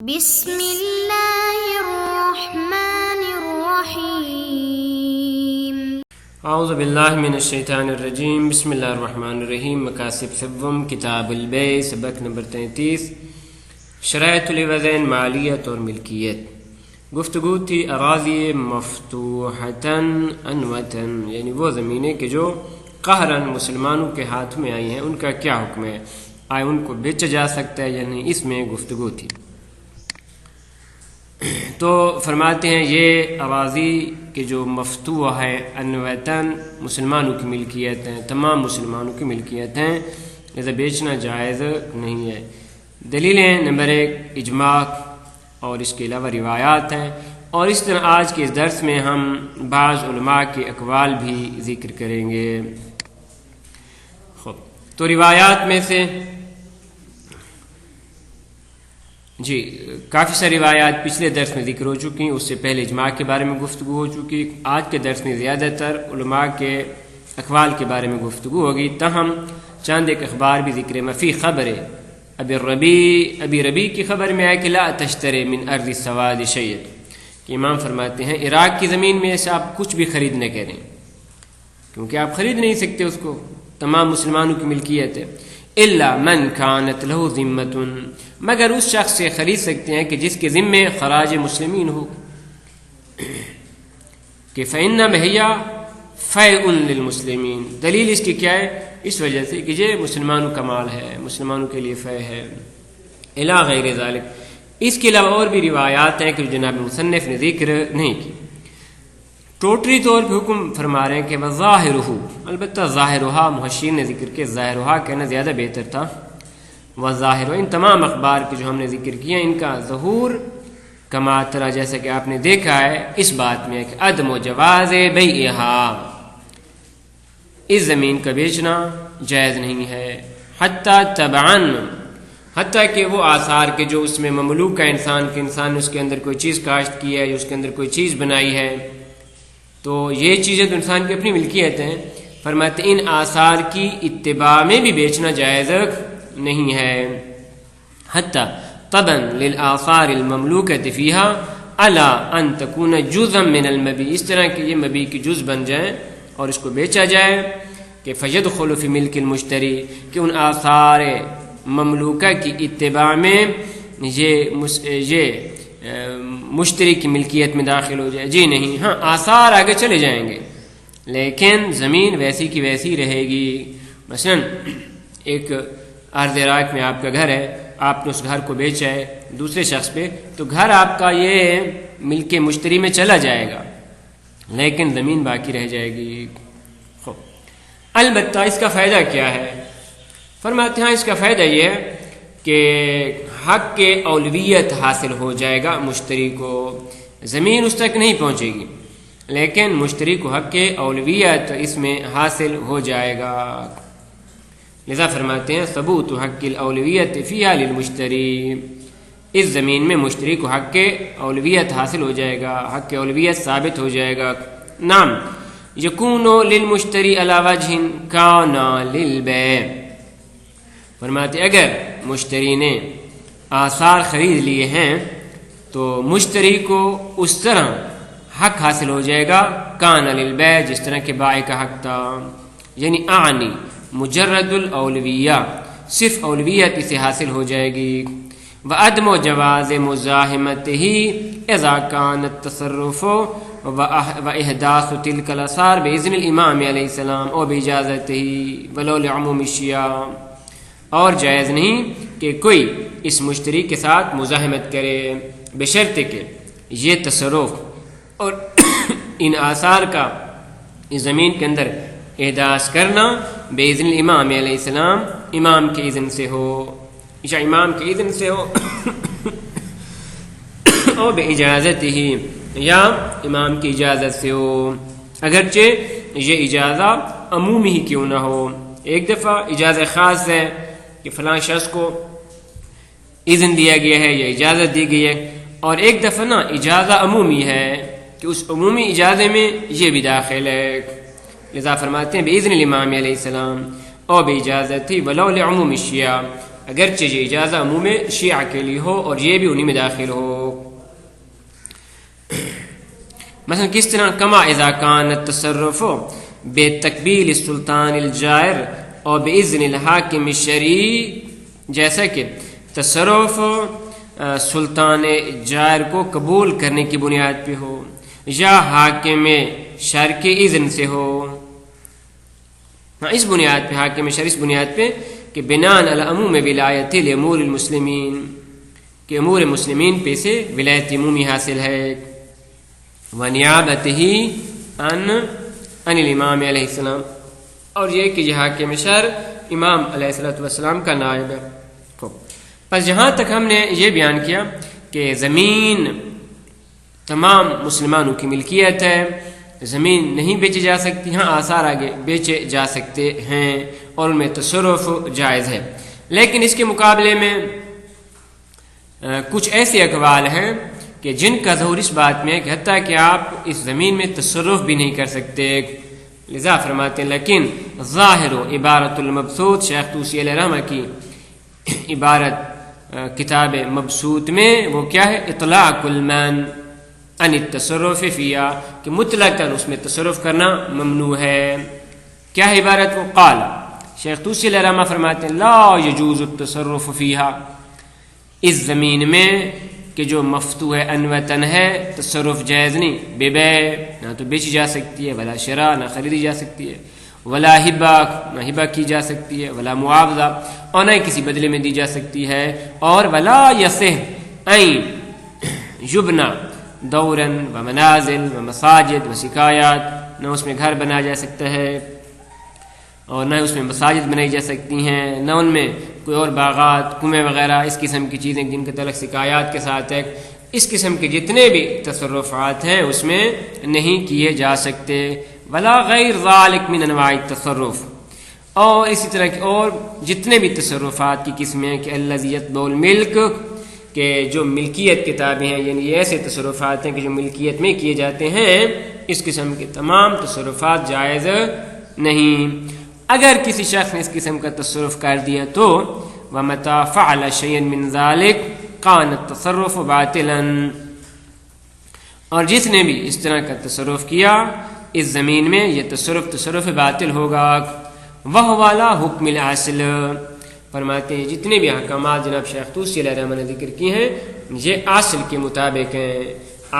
بسم اللہ الرحمن الرحیم اعوذ باللہ من الشیطان الرجیم بسم اللہ الرحمن الرحیم مقاصد سوم کتاب البیع سبق نمبر 33 شرائط الوزن مالیت اور ملکیت۔ گفتگو تھی اراضی مفتوحتاً انوتاً، یعنی وہ زمینیں کہ جو قہراً مسلمانوں کے ہاتھ میں آئی ہیں ان کا کیا حکم ہے، آیا ان کو بیچا جا سکتا ہے یعنی اس میں گفتگو تھی۔ تو فرماتے ہیں یہ اراضی کہ جو مفتوح ہے انوتاً مسلمانوں کی ملکیت ہیں، تمام مسلمانوں کی ملکیت ہیں، لہذا بیچنا جائز نہیں ہے۔ دلیلیں نمبر 1 اجماع اور اس کے علاوہ روایات ہیں، اور اس طرح آج کے اس درس میں ہم بعض علماء کے اقوال بھی ذکر کریں گے۔ تو روایات میں سے کافی ساری روایات پچھلے درس میں ذکر ہو چکی ہیں، اس سے پہلے اجماع کے بارے میں گفتگو ہو چکی۔ آج کے درس میں زیادہ تر علماء کے اقوال کے بارے میں گفتگو ہوگی، تاہم چند ایک اخبار بھی ذکر مفی خبر ابی ربیع کی خبر میں آئے کہ لا تشتری من ارض السواد شیئا، کہ امام فرماتے ہیں عراق کی زمین میں سے آپ کچھ بھی خرید نہ کریں، کیونکہ آپ خرید نہیں سکتے، اس کو تمام مسلمانوں کی ملکیت ہے۔ الا من كانت له ذمۃ، مگر اس شخص سے خرید سکتے ہیں کہ جس کے ذمے خراج مسلمین ہو، کہ فإنما هي فیء للمسلمین۔ دلیل اس کی کیا ہے؟ اس وجہ سے کہ یہ مسلمانوں کا مال ہے، مسلمانوں کے لیے فیء ہے، الی غیر ذلک۔ اس کے علاوہ اور بھی روایات ہیں کہ جناب مصنف نے ذکر نہیں کی۔ ٹوٹلی طور پہ حکم فرما رہے ہیں کہ وظاہرہ، البتہ ظاہرہا محشرین نے ذکر کے ظاہرہا کہنا زیادہ بہتر تھا۔ وظاہرہ ان تمام اخبار کے جو ہم نے ذکر کیا ان کا ظہور کما ترى، جیسا کہ آپ نے دیکھا ہے اس بات میں کہ عدم و جواز بیعہا، اس زمین کا بیچنا جائز نہیں ہے، حتی تبعاً، حتیٰ کہ وہ آثار کے جو اس میں مملوک کا انسان کے انسان نے اس کے اندر کوئی چیز کاشت کی ہے یا اس کے اندر کوئی چیز بنائی ہے، تو یہ چیزیں تو انسان کی اپنی ملکیت ہیں، فرماتے ان آثار کی اتباع میں بھی بیچنا جائز نہیں ہے۔ حتی طبعا للآثار المملوکۃ فیہا علی ان تکون جزءا من المبیع، اس طرح کہ یہ مبیع کی جز بن جائیں اور اس کو بیچا جائے، کہ فیدخل فی ملک المشتری، کہ ان آثار مملوکہ کی اتباع میں یہ مشتری کی ملکیت میں داخل ہو جائے۔ جی نہیں، ہاں آثار آگے چلے جائیں گے لیکن زمین ویسی کی ویسی رہے گی۔ مثلا ایک ارض عراق میں آپ کا گھر ہے، آپ نے اس گھر کو بیچا ہے دوسرے شخص پہ، تو گھر آپ کا یہ ملک مشتری میں چلا جائے گا لیکن زمین باقی رہ جائے گی۔ البتہ اس کا فائدہ کیا ہے؟ فرماتے ہیں اس کا فائدہ یہ ہے کہ حق کے اولویت حاصل ہو جائے گا مشتری کو، زمین اس تک نہیں پہنچے گی لیکن مشتری کو حق کے اولویت اس میں حاصل ہو جائے گا۔ لذا فرماتے ہیں ثبوت حق الاولویت فیہا للمشتری، اس زمین میں مشتری کو حق کے اولویت حاصل ہو جائے گا، حق کے اولویت ثابت ہو جائے گا۔ نام یکون للمشتری علی وجہ کان للبیع، فرماتے اگر مشتری نے آثار خرید لیے ہیں تو مشتری کو اس طرح حق حاصل ہو جائے گا کان للبیع، جس طرح کہ بائع کا حق تھا، یعنی اعنی مجرد الاولویہ، صرف اولویت اسے حاصل ہو جائے گی۔ وعدم جواز مزاحمتہ اذا کان التصرف واحداث تلک الاثار باذن الامام علیہ السلام او باجازتہ ولو لعموم الشیعہ، اور جائز نہیں کہ کوئی اس مشتری کے ساتھ مزاحمت کرے بشرط کہ یہ تصرف اور ان آثار کا اس زمین کے اندر احداث کرنا باذن الامام علیہ السلام، امام کے اذن سے ہو، یا امام کے اذن سے ہو اور باجازت ہی، یا امام کی اجازت سے ہو، اگرچہ یہ اجازہ عمومی ہی کیوں نہ ہو۔ ایک دفعہ اجازت خاص ہے کہ فلاں شخص کو اذن دیا گیا ہے یا اجازت دی گئی ہے، اور ایک دفعہ نا اجازہ عمومی ہے کہ اس عمومی اجازے میں یہ بھی داخل ہے۔ لذا فرماتے ہیں باذن الامام علیہ السلام اور باجازت ہی ولو لعموم الشیعہ، اگرچہ یہ اجازہ عموم شیعہ کے لیے ہو اور یہ بھی انہی میں داخل ہو. مثلا کس طرح کما اذا کان التصرف بتقبیل السلطان الجائر اور باذن الحاکم الشرعی، جیسا کہ تصرف سلطان جائر کو قبول کرنے کی بنیاد پہ ہو یا حاکم شرع کے اذن سے ہو. اس بنیاد پہ حاکم شرع، اس بنیاد پہ کہ بناء علی عموم ولایت الامور المسلمین، کہ امور مسلمین پہ سے ولایت عمومی حاصل ہے. ونیابتہ عن الامام علیہ السلام، اور یہ کہ یہ حاکم شرع امام علیہ السلام کا نائب ہے. پس جہاں تک ہم نے یہ بیان کیا کہ زمین تمام مسلمانوں کی ملکیت ہے، زمین نہیں بیچی جا سکتی، ہاں آثار آگے بیچے جا سکتے ہیں اور ان میں تصرف جائز ہے. لیکن اس کے مقابلے میں کچھ ایسے اقوال ہیں کہ جن کا ظہور اس بات میں ہے کہ حتیٰ کہ آپ اس زمین میں تصرف بھی نہیں کر سکتے. لذا فرماتے ہیں لیکن ظاہر و عبارت المبسوط، شیخ طوسی علیہ الرحمہ کی عبارت کتاب مبسوط میں وہ کیا ہے؟ اطلاق المن عن التصرف فیہا، کہ مطلقاً اس میں تصرف کرنا ممنوع ہے. کیا ہے عبارت؟ وہ قال شیخ طوسی علیہ الرحمہ فرماتے ہیں لا یجوز التصرف فیہا، اس زمین میں کہ جو مفتوح انوطن ہے تصرف جائز نہیں. بے نہ تو بیچی جا سکتی ہے، ولا شراء نہ خریدی جا سکتی ہے، ولا ہبہ نہ ہبہ کی جا سکتی ہے، ولا معاوضہ اور نہ کسی بدلے میں دی جا سکتی ہے، اور ولا یصح ان یبنا دورا و منازل و مساجد و سکایات، نہ اس میں گھر بنایا جا سکتا ہے اور نہ اس میں مساجد بنائی جا سکتی ہیں، نہ ان میں کوئی اور باغات کنویں وغیرہ اس قسم کی چیزیں جن کا تعلق سکایات کے ساتھ ہے. اس قسم کے جتنے بھی تصرفات ہیں اس میں نہیں کیے جا سکتے. ولا غیر ذالک من انواع التصرف، اور اسی طرح کے اور جتنے بھی تصرفات کی قسمیں ہیں کہ الذی یتبع الملک، کہ جو ملکیت کے تابع ہیں، یعنی یہ ایسے تصرفات ہیں کہ جو ملکیت میں کیے جاتے ہیں، اس قسم کے تمام تصرفات جائز نہیں. اگر کسی شخص نے اس قسم کا تصرف کر دیا تو وَمَتَى فَعَلَ شَيْئًا مِّن ذَلِكَ كَانَ التَّصَرُّفُ بَاطِلًا، اور جس نے بھی اس طرح کا تصرف کیا اس زمین میں یہ تصرف باطل ہوگا. وَهُوَ لَا حُكْمِ الْأَصْلِ، فرماتے ہیں جتنے بھی احکامات جناب شیخ طوسی علیہ الرحمہ نے ذکر کی ہیں یہ اصل کے مطابق ہیں.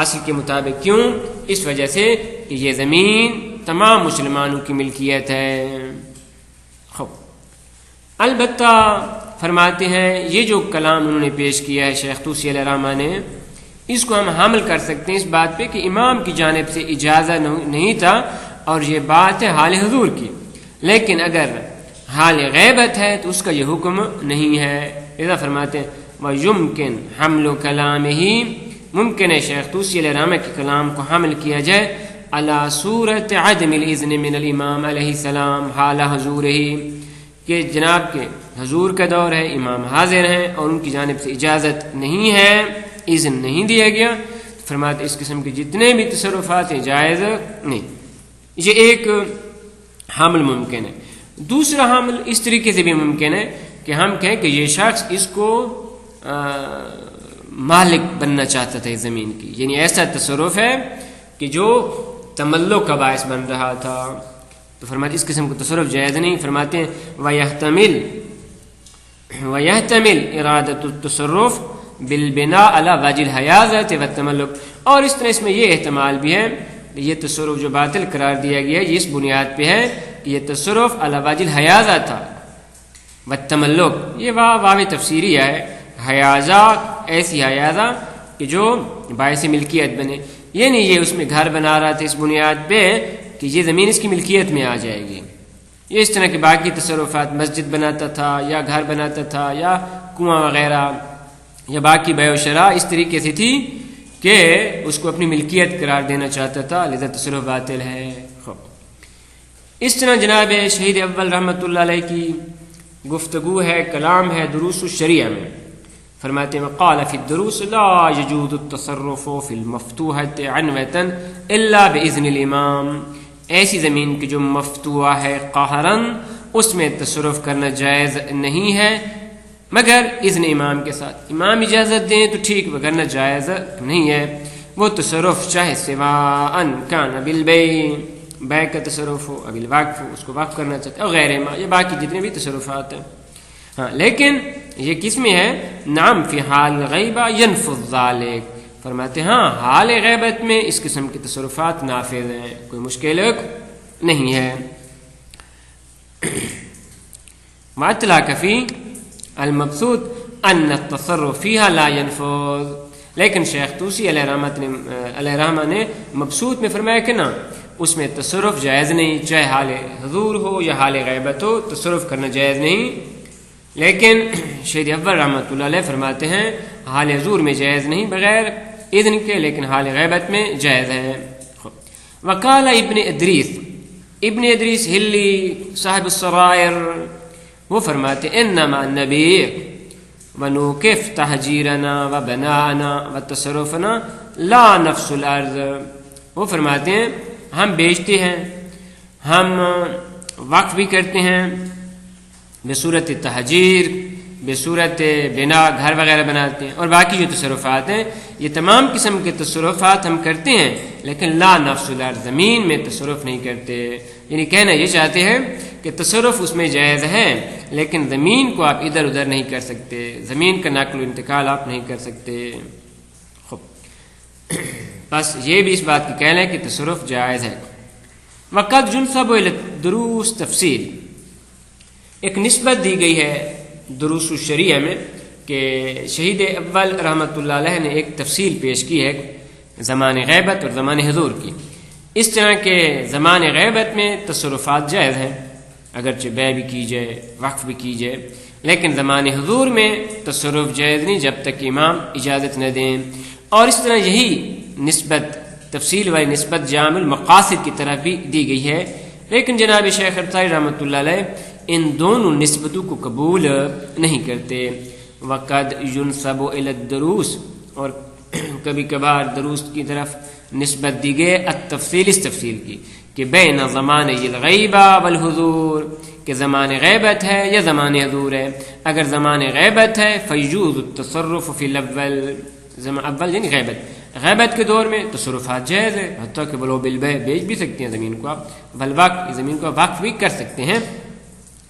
اصل کے مطابق کیوں؟ اس وجہ سے کہ یہ زمین تمام مسلمانوں کی ملکیت ہے. البتہ فرماتے ہیں یہ جو کلام انہوں نے پیش کیا ہے شیخ طوسی علیہ الرحمہ نے، اس کو ہم حمل کر سکتے ہیں اس بات پہ کہ امام کی جانب سے اجازت نہیں تھا اور یہ بات ہے حال حضور کی. لیکن اگر حال غیبت ہے تو اس کا یہ حکم نہیں ہے. لذا فرماتے ہیں وَيُمْكِنْ حَمْلُ كَلَامِهِ، ممکن ہے شیخ طوسی علیہ الرحمہ کے کلام کو حمل کیا جائے علی صورت عدم الاذن من الامام علیہ السلام حال حضورہ، کہ جناب کے حضور کا دور ہے، امام حاضر ہیں اور ان کی جانب سے اجازت نہیں ہے، اذن نہیں دیا گیا. فرماتے اس قسم کے جتنے بھی تصرفات ہیں جائز نہیں. یہ ایک حمل ممکن ہے. دوسرا حمل اس طریقے سے بھی ممکن ہے کہ ہم کہیں کہ یہ شخص اس کو مالک بننا چاہتا تھا اس زمین کی، یعنی ایسا تصرف ہے کہ جو تملک کا باعث بن رہا تھا، تو فرماتے اس قسم کا تصرف جائز نہیں. فرماتے ہیں وَيَحْتَمِلْ إِرَادَةُ التَّصَرُّفِ بِالْبِنَاءِ عَلَى وَجْهِ الْحَيَازَةِ وَالتَّمَلُّكِ، اور اس طرح اس میں یہ احتمال بھی ہے یہ تصرف جو باطل قرار دیا گیا یہ اس بنیاد پہ ہے کہ یہ تصرف علی وجہ الحیازہ تھا والتملک. یہ واو تفسیریہ ہے. حیازہ ایسی حیازہ کہ جو باعث ملکیت بنے، یعنی یہ اس میں گھر بنا رہا تھا اس بنیاد پہ کہ یہ زمین اس کی ملکیت میں آ جائے گی. یہ اس طرح کے باقی تصرفات مسجد بناتا تھا یا گھر بناتا تھا یا کنواں وغیرہ یا باقی بیع و شراء اس طریقے سے تھی کہ اس کو اپنی ملکیت قرار دینا چاہتا تھا، لذا تصرف باطل ہے. اس طرح جناب شہید اول رحمۃ اللہ علیہ کی گفتگو ہے، کلام ہے دروس الشریعہ میں. فرماتے ہیں وقال فی الدروس لا یجوز التصرف فی المفتوحۃ عنوۃ الا باذن الامام، ایسی زمین کی جو مفتوحہ ہے قہراً اس میں تصرف کرنا جائز نہیں ہے مگر اذن امام کے ساتھ، امام اجازت دیں تو ٹھیک، وگرنہ جائز نہیں ہے وہ تصرف، چاہے سواء کان بالبیع، بیع کا تصرف ہو، ابھی الوقف ہو، اس کو وقف کرنا چاہتے ہیں، اور غیر ما، یہ باقی جتنے بھی تصرفات ہیں. ہاں لیکن یہ کس میں ہے؟ نعم فی حال غیبہ ینفذ ذالک، فرماتے ہیں ہاں حال غیبت میں اس قسم کے تصرفات نافذ ہیں، کوئی مشکل نہیں ہے. واطلاق فی المبسوط ان التصرف فیہا لا ینفذ، لیکن شیخ طوسی علیہ رحمہ نے مبسوط میں فرمایا کہ نا اس میں تصرف جائز نہیں، چاہے حال حضور ہو یا حال غیبت ہو، تصرف کرنا جائز نہیں. لیکن شیخ اول رحمۃ اللہ علیہ فرماتے ہیں حال حضور میں جائز نہیں بغیر اذن کے، لیکن حال غیبت میں جائز ہے. وقال ابن ادریس ہلی صاحب السرائر، وہ فرماتے انما النبی ونوقف تحجیرنا وبناءنا وتصرفنا لا نفس الارض، وہ فرماتے ہیں ہم بیچتے ہیں، ہم وقف بھی کرتے ہیں بصورت تحجیر، بصورت بنا، گھر وغیرہ بناتے ہیں، اور باقی جو تصرفات ہیں یہ تمام قسم کے تصرفات ہم کرتے ہیں، لیکن لا نفس الارض، زمین میں تصرف نہیں کرتے. یعنی کہنا یہ چاہتے ہیں کہ تصرف اس میں جائز ہے، لیکن زمین کو آپ ادھر ادھر نہیں کر سکتے، زمین کا نقل و انتقال آپ نہیں کر سکتے. بس یہ بھی اس بات کی کہنا ہے کہ تصرف جائز ہے. وقد ينسب الى الدروس تفصیل، ایک نسبت دی گئی ہے دروس الشریعہ میں کہ شہید اول رحمۃ اللہ علیہ نے ایک تفصیل پیش کی ہے زمان غیبت اور زمان حضور کی. اس طرح کے زمان غیبت میں تصرفات جائز ہیں، اگرچہ بیع بھی کی جائے، وقف بھی کی جائے، لیکن زمان حضور میں تصرف جائز نہیں جب تک امام اجازت نہ دیں. اور اس طرح یہی نسبت، تفصیل والی نسبت جامع المقاصد کی طرف بھی دی گئی ہے، لیکن جناب شیخ ابطاری رحمۃ اللہ علیہ ان دونوں نسبتوں کو قبول نہیں کرتے. وقد ينسب الى الدروس، اور کبھی کبھار دروس کی طرف نسبت دی گئی التفصیل، اس تفصیل کی کہ بین زمان الغیبہ والحضور، کہ زمان غیبت ہے یا زمان حضور ہے. اگر زمان غیبت ہے فیجوز التصرف فی الاول، اول یعنی غیبت کے دور میں تصرفات جائز ہے، حتیٰ کہ بلو بالبیع، بیچ بھی سکتے ہیں زمین کو آپ، والوقف، زمین کو وقف بھی کر سکتے ہیں.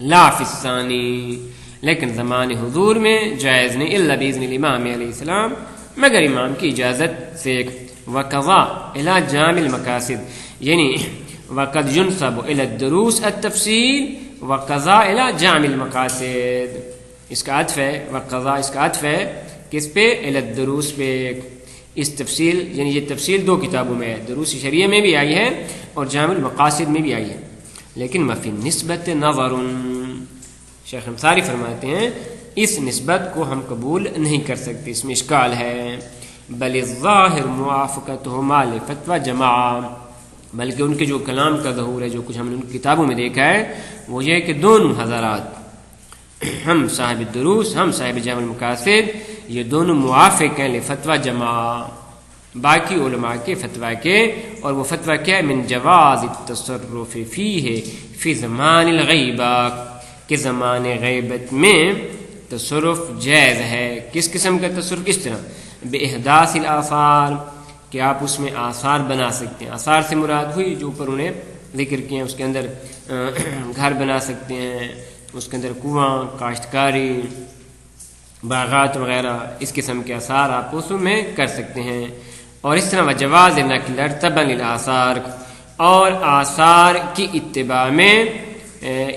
لا فی الثانی، لیکن زمان حضور میں جائز نہیں، الا باذن الامام علیہ السلام، مگر امام کی اجازت سے. وقضا الی جامع المقاصد، یعنی وقد ينسب الی الدروس التفصیل وقضا الی جامع المقاصد، اس کا عطف ہے، وقضا اس کا عطف ہے کس پہ؟ الی الدروس پہ. اس تفصیل یعنی یہ تفصیل دو کتابوں میں ہے، دروس شریعہ میں بھی آئی ہے اور جامع المقاصد میں بھی آئی ہے. لیکن مفی نسبت نظر، شیخ انصاری فرماتے ہیں اس نسبت کو ہم قبول نہیں کر سکتے، اس میں اشکال ہے. بل الظاہر موافقتہما لفتوی جماعہ، بلکہ ان کے جو کلام کا ظہور ہے، جو کچھ ہم نے ان کی کتابوں میں دیکھا ہے وہ یہ ہے کہ دونوں حضرات، ہم صاحب الدروس، ہم صاحب جامع المقاصد، یہ دونوں موافق ہیں لفتوی جماعہ، باقی علماء کے فتویٰ کے. اور وہ فتویٰ کیا ہے؟ من جواز التصرف فیہ فی زمان الغیبہ، کہ زمان غیبت میں تصرف جائز ہے. کس قسم کا تصرف؟ کس طرح؟ باحداث الاثار، کہ آپ اس میں آثار بنا سکتے ہیں. آثار سے مراد ہوئی جو اوپر انہیں ذکر کیے ہیں، اس کے اندر گھر بنا سکتے ہیں، اس کے اندر کنواں، کاشتکاری، باغات وغیرہ، اس قسم کے آثار آپ اس میں کر سکتے ہیں. اور اس طرح وجواز نقل تبع للآثار، اور آثار کی اتباع میں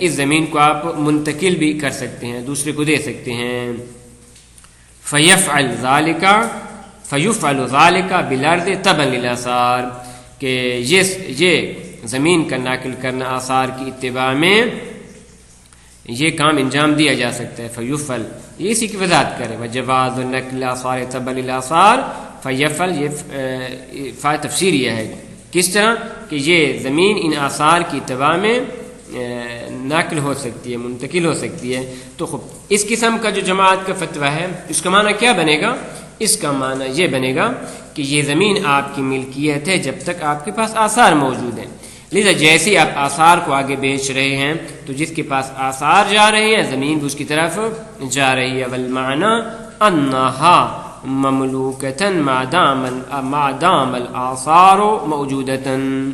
اس زمین کو آپ منتقل بھی کر سکتے ہیں، دوسرے کو دے سکتے ہیں. فیفعل ذالک بالارض تبع للآثار، کہ یہ زمین کا ناقل کرنا آثار کی اتباع میں یہ کام انجام دیا جا سکتا ہے. فیفعل یہ اسی کی وضاحت کرے، وجواز نقل آثار تبع للآثار، فیفعل یہ فا تفسیر یہ ہے کس طرح کہ یہ زمین ان آثار کی اتباع میں ناقل ہو سکتی ہے، منتقل ہو سکتی ہے. تو خب اس قسم کا جو جماعت کا فتویٰ ہے، اس کا معنی کیا بنے گا؟ اس کا معنی یہ بنے گا کہ یہ زمین آپ کی ملکیت ہے جب تک آپ کے پاس آثار موجود ہیں، لذا جیسے آپ آثار کو آگے بیچ رہے ہیں تو جس کے پاس آثار جا رہے ہیں زمین بھی اس کی طرف جا رہی ہے. والمعنی انہا مملوکتن ما دام الآثار موجودتن،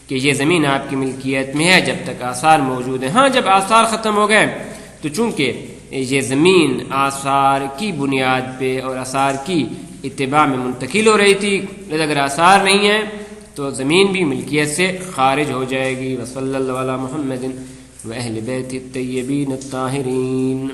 کہ یہ زمین آپ کی ملکیت میں ہے جب تک آثار موجود ہیں. ہاں جب آثار ختم ہو گئے تو چونکہ یہ زمین آثار کی بنیاد پہ اور آثار کی اتباع میں منتقل ہو رہی تھی، لیکن اگر آثار نہیں ہیں تو زمین بھی ملکیت سے خارج ہو جائے گی. وصلی اللہ علی محمد و اہل بیت الطیبین الطاہرین.